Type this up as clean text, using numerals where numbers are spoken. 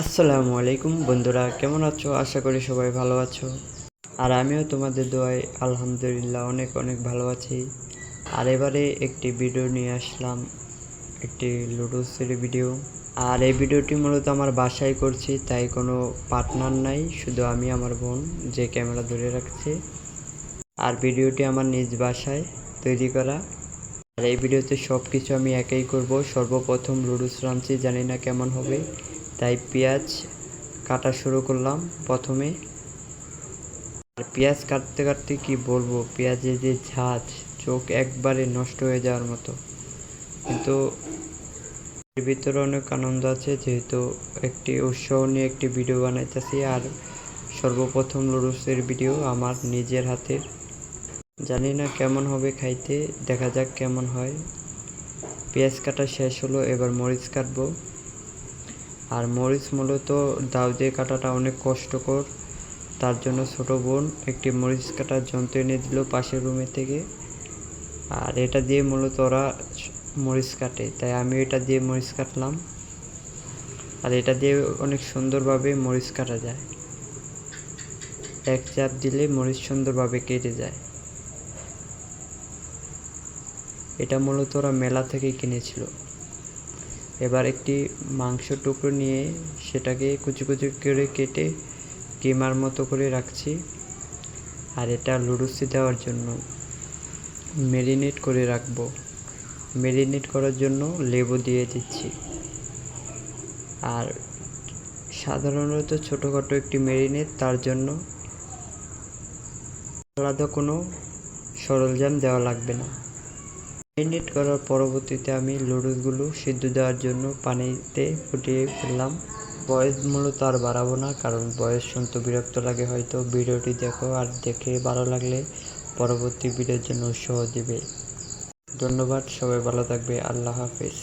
আসসালামু আলাইকুম বন্ধুরা, কেমন আছো? আশা করি সবাই ভালো আছো। আর আমিও তোমাদের দোয়ায় আলহামদুলিল্লাহ অনেক অনেক ভালো আছি। আর এবারে একটি ভিডিও নিয়ে আসলাম, একটি লুডোসের ভিডিও। আর এই ভিডিওটি মূলত আমার বাসায় করছি, তাই কোনো পার্টনার নাই, শুধু আমি আমার বোন যে ক্যামেরা ধরে রাখছে। আর ভিডিওটি আমার নিজ বাসায় তৈরি করা। আর এই ভিডিওতে সব কিছু আমি একাই করব। সর্বপ্রথম লুডোস রাঁধছি, জানি না কেমন হবে, তাই পেঁয়াজ কাটা শুরু করলাম প্রথমে। আর পেঁয়াজ কাটতে কাটতে কি বলবো, পেঁয়াজের যে ঝাঁজ, চোখ একবারে নষ্ট হয়ে যাওয়ার মতো। কিন্তু এর ভিতরে অনেক আনন্দ আছে, যেহেতু একটি উৎসাহ নিয়ে একটি ভিডিও বানাইতেছি। আর সর্বপ্রথম লুডোসের ভিডিও আমার নিজের হাতের। জানি না কেমন হবে খাইতে, দেখা যাক কেমন হয়। পেঁয়াজ কাটা শেষ হলো, এবার মরিচ কাটবো। আর মরিচ মূলত দাও দিয়ে কাটাটা অনেক কষ্টকর, তার জন্য ছোট বোন একটি মরিচ কাটার যন্ত্র এনে দিল পাশের রুমে থেকে। আর এটা দিয়ে মূলত ওরা মরিচ কাটে, তাই আমি এটা দিয়ে মরিচ কাটলাম। আর এটা দিয়ে অনেক সুন্দরভাবে মরিচ কাটা যায়, এক চাপ দিলে মরিচ সুন্দরভাবে কেটে যায়। এটা মূলত ওরা মেলা থেকে কিনেছিল। এবার একটি মাংস টুকরো নিয়ে সেটাকে কুচি কুচি করে কেটে কিমার মতো করে রাখছি। আর এটা লুডুসে দেওয়ার জন্য ম্যারিনেট করে রাখবো। ম্যারিনেট করার জন্য লেবু দিয়ে দিচ্ছি। আর সাধারণত ছোটোখাটো একটি ম্যারিনেট, তার জন্য আলাদা কোনো সরঞ্জাম দেওয়া লাগবে না। ম্যারিনেট করার পরবর্তীতে আমি লুডুসগুলো সিদ্ধ দেওয়ার জন্য পানিতে ফুটিয়ে ফেললাম। বয়স মূলত আর বাড়াবো না, কারণ বয়স শুনতে বিরক্ত লাগে হয়তো। ভিডিওটি দেখো, আর দেখে ভালো লাগলে পরবর্তী ভিডিওর জন্য উৎসাহ দিবে। ধন্যবাদ, সবাই ভালো থাকবে। আল্লাহ হাফেজ।